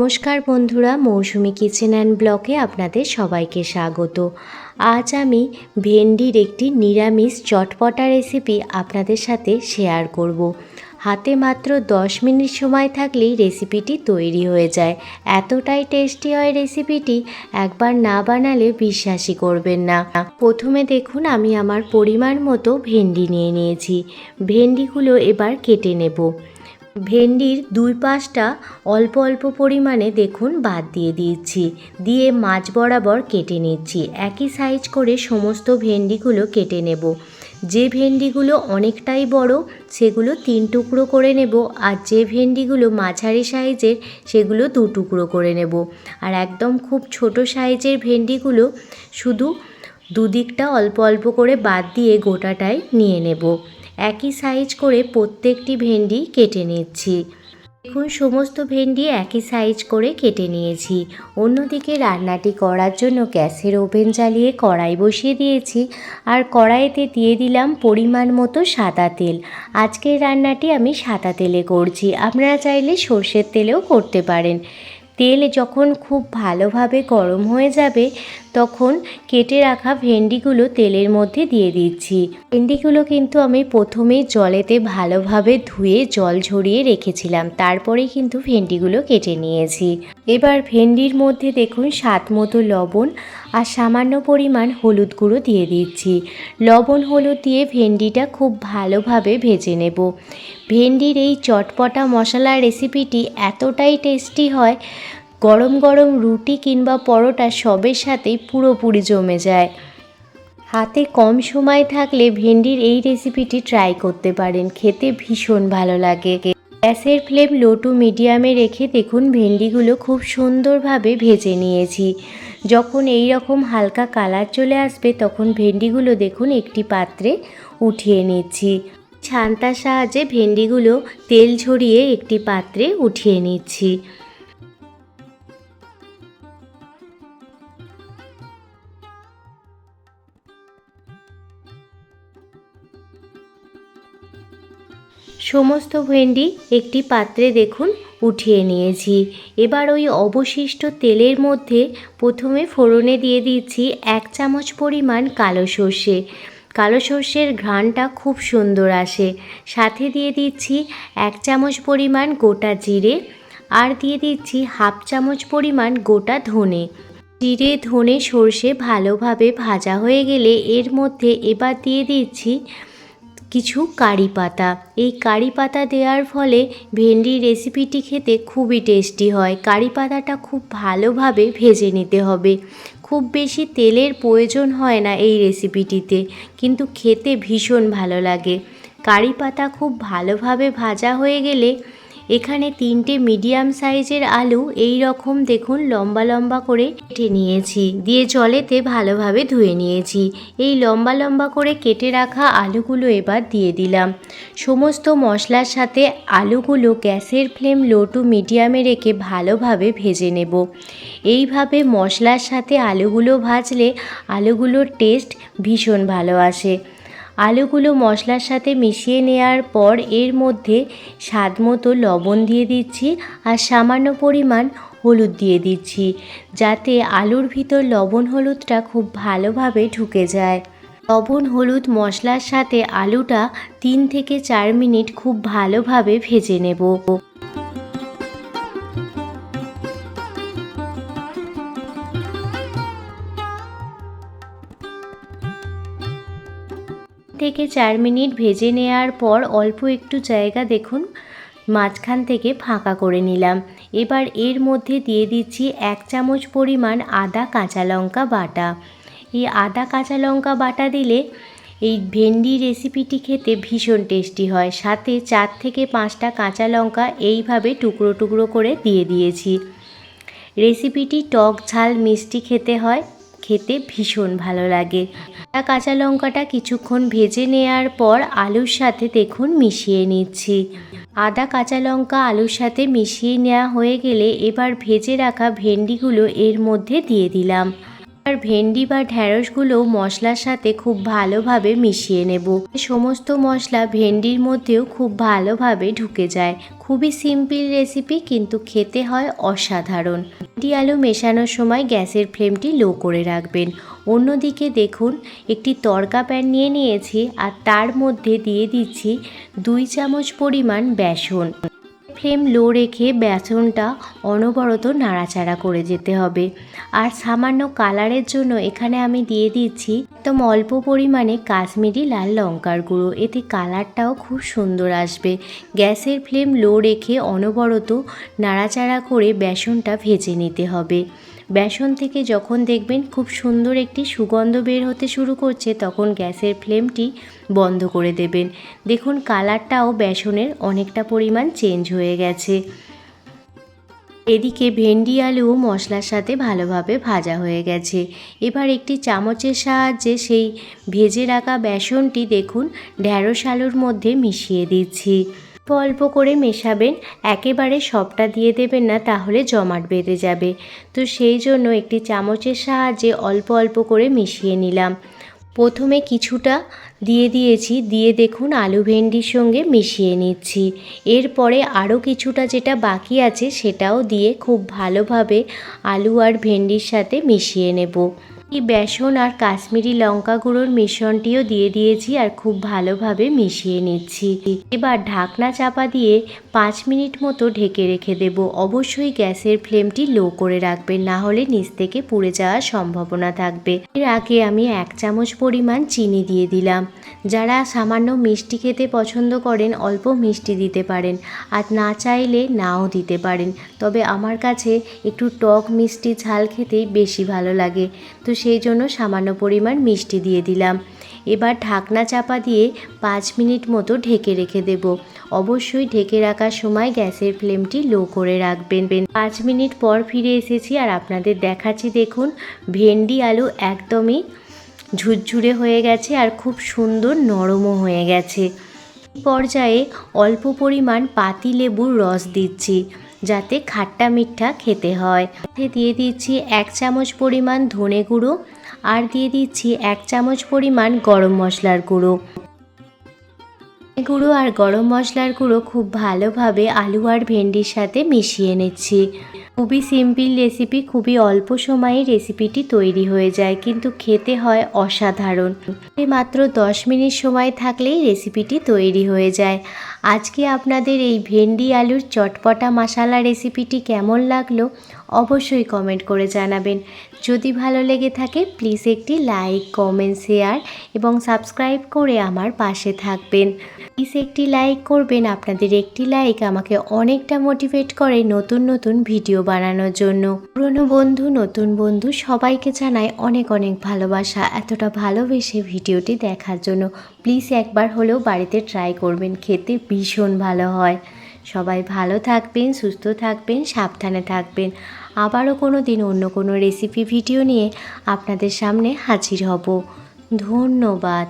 নমস্কার বন্ধুরা, মৌসুমি kitchen and ব্লগে আপনাদের সবাইকে স্বাগত। আজ আমি ভেন্ডির একটি নিরামিষ চটপটা রেসিপি আপনাদের সাথে শেয়ার করব। হাতে মাত্র 10 মিনিট সময় থাকলেই রেসিপিটি তৈরি হয়ে যায়। এতটাই টেস্টি হয় রেসিপিটি, একবার না বানালে বিশ্বাসই করবেন না। প্রথমে দেখুন, আমি আমার পরিমাণ মতো ভেন্ডি নিয়ে নিয়েছি। ভেন্ডিগুলো এবার কেটে নেব। ভেন্ডির দুই পাশটা অল্প অল্প পরিমাণে দেখুন বাদ দিয়ে দিচ্ছি, দিয়ে মাঝ বরাবর কেটে নিচ্ছি। একই সাইজ করে সমস্ত ভেন্ডিগুলো কেটে নেব। যে ভেন্ডিগুলো অনেকটাই বড় সেগুলো 3 টুকরো করে নেব, আর যে ভেন্ডিগুলো মাঝারি সাইজের সেগুলো 2 টুকরো করে নেব। আর একদম খুব ছোট সাইজের ভেন্ডিগুলো শুধু দুদিকটা অল্প অল্প করে বাদ দিয়ে গোটাটাই নিয়ে নেব। একই সাইজ করে প্রত্যেকটি ভেন্ডি কেটে নিচ্ছি। দেখুন, সমস্ত ভেন্ডি একই সাইজ করে কেটে নিয়েছি। অন্যদিকে রান্নাটি করার জন্য গ্যাসের ওভেন জ্বালিয়ে কড়াই বসিয়ে দিয়েছি, আর কড়াইতে দিয়ে দিলাম পরিমাণ মতো সাদা তেল। আজকের রান্নাটি আমি সাদা তেলে করছি, আপনারা চাইলে সর্ষের তেলেও করতে পারেন। তেল যখন খুব ভালোভাবে গরম হয়ে যাবে তখন কেটে রাখা ভেন্ডিগুলো তেলের মধ্যে দিয়ে দিচ্ছি। ভেন্ডিগুলো কিন্তু আমি প্রথমেই জলেতে ভালোভাবে ধুয়ে জল ঝরিয়ে রেখেছিলাম, তারপরেই কিন্তু ভেন্ডিগুলো কেটে নিয়েছি। এবার ভেন্ডির মধ্যে দেখুন স্বাদ মতো লবণ আর সামান্য পরিমাণ হলুদ গুঁড়ো দিয়ে দিচ্ছি। লবণ হলুদ দিয়ে ভেন্ডিটা খুব ভালোভাবে ভেজে নেব। ভেন্ডির এই চটপটা মশলা রেসিপিটি এতটাই টেস্টি হয়, গরম গরম রুটি কিংবা পরোটা সবের সাথেই পুরোপুরি জমে যায়। হাতে কম সময় থাকলে ভেন্ডির এই রেসিপিটি ট্রাই করতে পারেন, খেতে ভীষণ ভালো লাগে। গ্যাসের ফ্লেম লো টু মিডিয়ামে রেখে দেখুন ভেন্ডিগুলো খুব সুন্দরভাবে ভেজে নিয়েছি। যখন এই রকম হালকা কালার চলে আসবে তখন ভেন্ডিগুলো দেখুন একটি পাত্রে উঠিয়ে নিচ্ছি। ছান্তার সাহায্যে ভেন্ডিগুলো তেল ঝরিয়ে একটি পাত্রে উঠিয়ে নিচ্ছি। সমস্ত ভেন্ডি একটি পাত্রে দেখুন উঠিয়ে নিয়েছি। এবার ওই অবশিষ্ট তেলের মধ্যে প্রথমে ফোড়নে দিয়ে দিচ্ছি 1 চামচ পরিমাণ কালো সর্ষে। কালো সর্ষের ঘ্রাণটা খুব সুন্দর আসে। সাথে দিয়ে দিচ্ছি 1 চামচ পরিমাণ গোটা জিরে, আর দিয়ে দিচ্ছি 1/2 চামচ পরিমাণ গোটা ধনে। জিরে ধনে সর্ষে ভালোভাবে ভাজা হয়ে গেলে এর মধ্যে এবার দিয়ে দিচ্ছি কিছু কারি পাতা। এই কারি পাতা দেওয়ার ফলে ভেন্ডির রেসিপিটি খেতে খুবই টেস্টি হয়। কারি পাতাটা খুব ভালোভাবে ভেজে নিতে হবে। খুব বেশি তেলের প্রয়োজন হয় না এই রেসিপিটিতে, কিন্তু খেতে ভীষণ ভালো লাগে। কারি পাতা খুব ভালোভাবে ভাজা হয়ে গেলে এখানে 3টে মিডিয়াম সাইজের আলু এই রকম দেখুন লম্বা লম্বা করে কেটে নিয়েছি, দিয়ে জলেতে ভালোভাবে ধুয়ে নিয়েছি। এই লম্বা লম্বা করে কেটে রাখা আলুগুলো এবার দিয়ে দিলাম। সমস্ত মশলার সাথে আলুগুলো গ্যাসের ফ্লেম লো টু মিডিয়ামে রেখে ভালোভাবে ভেজে নেব। এইভাবে মশলার সাথে আলুগুলো ভাজলে আলুগুলোর টেস্ট ভীষণ ভালো আসে। আলুগুলো মশলার সাথে মিশিয়ে নেওয়ার পর এর মধ্যে স্বাদ মতো লবণ দিয়ে দিচ্ছি, আর সামান্য পরিমাণ হলুদ দিয়ে দিচ্ছি, যাতে আলুর ভিতর লবণ হলুদটা খুব ভালোভাবে ঢুকে যায়। লবণ হলুদ মশলার সাথে আলুটা 3 থেকে 4 মিনিট খুব ভালোভাবে ভেজে নেব। থেকে 4 মিনিট ভেজে নেওয়ার পর অল্প একটু জায়গা দেখুন মাঝখান থেকে ফাঁকা করে নিলাম। এবার এর মধ্যে দিয়ে দিচ্ছি 1 চামচ পরিমাণ আদা কাঁচা লঙ্কা বাটা। এই আদা কাঁচা লঙ্কা বাটা দিলে এই ভেন্ডি রেসিপিটি খেতে ভীষণ টেস্টি হয়। সাথে 4 থেকে 5টা কাঁচা লঙ্কা এইভাবে টুকরো টুকরো করে দিয়ে দিয়েছি। রেসিপিটি টক ঝাল মিষ্টি খেতে হয়, খেতে ভীষণ ভালো লাগে। কাঁচা লঙ্কাটা কিছুক্ষণ ভেজে নেওয়ার পর আলুর সাথে দেখুন মিশিয়ে নিচ্ছি। আদা কাঁচা লঙ্কা আলুর সাথে মিশিয়ে নেওয়া হয়ে গেলে এবার ভেজে রাখা ভেন্ডিগুলো এর মধ্যে দিয়ে দিলাম। আর আর ভেন্ডি বা ঢ্যাঁড়সগুলো মশলার সাথে খুব ভালোভাবে মিশিয়ে নেব। সমস্ত মশলা ভেন্ডির মধ্যেও খুব ভালোভাবে ঢুকে যায়। খুবই সিম্পল রেসিপি, কিন্তু খেতে হয় অসাধারণ। ভেন্ডি আলু মেশানোর সময় গ্যাসের ফ্লেমটি লো করে রাখবেন। অন্যদিকে দেখুন, একটি তড়কা প্যান নিয়ে নিয়েছি আর তার মধ্যে দিয়ে দিচ্ছি 2 চামচ পরিমাণ বেসন। ফ্লেম লো রেখে বেসনটা অনবরত নাড়াচাড়া করে যেতে হবে। আর সামান্য কালারের জন্য এখানে আমি দিয়ে দিচ্ছি একদম অল্প পরিমাণে কাশ্মীরি লাল লঙ্কার গুঁড়ো। এতে কালারটাও খুব সুন্দর আসবে। গ্যাসের ফ্লেম লো রেখে অনবরত নাড়াচাড়া করে বেসনটা ভেজে নিতে হবে। বেসন থেকে যখন দেখবেন খুব সুন্দর একটি সুগন্ধ বের হতে শুরু করছে, তখন গ্যাসের ফ্লেমটি বন্ধ করে দেবেন। দেখুন, কালারটাও বেসনের অনেকটা পরিমাণ চেঞ্জ হয়ে গেছে। এদিকে ভেন্ডি আলুও মশলার সাথে ভালোভাবে ভাজা হয়ে গেছে। এবার একটি চামচের সাহায্যে সেই ভেজে রাখা বেসনটি দেখুন ঢ্যাঁড়স আলুর মধ্যে মিশিয়ে দিচ্ছি। অল্প করে মেশাবেন, একেবারে সবটা দিয়ে দেবেন না, তাহলে জমাট বেঁধে যাবে। তো সেই জন্য একটি চামচের সাহায্যে অল্প অল্প করে মিশিয়ে নিলাম। প্রথমে কিছুটা দিয়েছি, দিয়ে দেখুন আলু ভেন্ডির সঙ্গে মিশিয়ে নিচ্ছি। এরপরে আরও কিছুটা যেটা বাকি আছে সেটাও দিয়ে খুব ভালোভাবে আলু আর ভেন্ডির সাথে মিশিয়ে নেব। এই বেসন আর কাশ্মীরি লঙ্কা গুঁড়োর মিশ্রণটিও দিয়ে দিয়েছি আর খুব ভালোভাবে মিশিয়ে নিচ্ছি। এবার ঢাকনা চাপা দিয়ে 5 মিনিট মতো ঢেকে রেখে দেব। অবশ্যই গ্যাসের ফ্লেমটি লো করে রাখবেন, না হলে নিচ থেকে পুড়ে যাওয়ার সম্ভাবনা থাকবে। এর আগে আমি 1 চামচ পরিমাণ চিনি দিয়ে দিলাম। যারা সামান্য মিষ্টি খেতে পছন্দ করেন অল্প মিষ্টি দিতে পারেন, আর না চাইলে নাও দিতে পারেন। তবে আমার কাছে একটু টক মিষ্টি ঝাল খেতেই বেশি ভালো লাগে, তো সেই জন্য সামান্য পরিমাণ মিষ্টি দিয়ে দিলাম। এবার ঢাকনা চাপা দিয়ে 5 মিনিট মতো ঢেকে রেখে দেব। অবশ্যই ঢেকে রাখার সময় গ্যাসের ফ্লেমটি লো করে রাখবেন। 5 মিনিট পর ফিরে এসেছি আর আপনাদের দেখাচ্ছি। দেখুন, ভেন্ডি আলু একদমই ঝুরঝুরে হয়ে গেছে আর খুব সুন্দর নরমও হয়ে গেছে। পর্যায়ে অল্প পরিমাণ পাতিলেবুর রস দিচ্ছি, যাতে খাট্টা মিঠা খেতে হয়। দিয়ে দিচ্ছি 1 চামচ পরিমাণ ধনে গুঁড়ো আর দিয়ে দিচ্ছি 1 চামচ পরিমাণ গরম মশলার গুঁড়ো। গুঁড়ো আর গরম মশলার গুঁড়ো খুব ভালোভাবে আলু আর ভেন্ডির সাথে মিশিয়ে নিচ্ছি। খুবই সিম্পল রেসিপি, খুবই অল্প সময়ে রেসিপিটি তৈরি হয়ে যায়, কিন্তু খেতে হয় অসাধারণ। মাত্র 10 মিনিট সময় থাকলেই রেসিপিটি তৈরি হয়ে যায়। আজকে আপনাদের এই ভেন্ডি আলুর চটপটা মশলা রেসিপিটি কেমন লাগলো অবশ্যই কমেন্ট করে জানাবেন। যদি ভালো লেগে থাকে প্লিজ একটি লাইক, কমেন্ট, শেয়ার এবং সাবস্ক্রাইব করে আমার পাশে থাকবেন। প্লিজ একটি লাইক করবেন। আপনাদের একটি লাইক আমাকে অনেকটা মোটিভেট করে নতুন নতুন ভিডিও বানানোর জন্য। পুরনো বন্ধু, নতুন বন্ধু সবাইকে জানাই অনেক অনেক ভালোবাসা এতটা ভালোবেসে ভিডিওটি দেখার জন্য। প্লিজ একবার হলেও বাড়িতে ট্রাই করবেন, খেতে ভীষণ ভালো হয়। সবাই ভালো থাকবেন, সুস্থ থাকবেন, সাবধানে থাকবেন। আবারও কোনো দিন অন্য কোনো রেসিপি ভিডিও নিয়ে আপনাদের সামনে হাজির হব। ধন্যবাদ।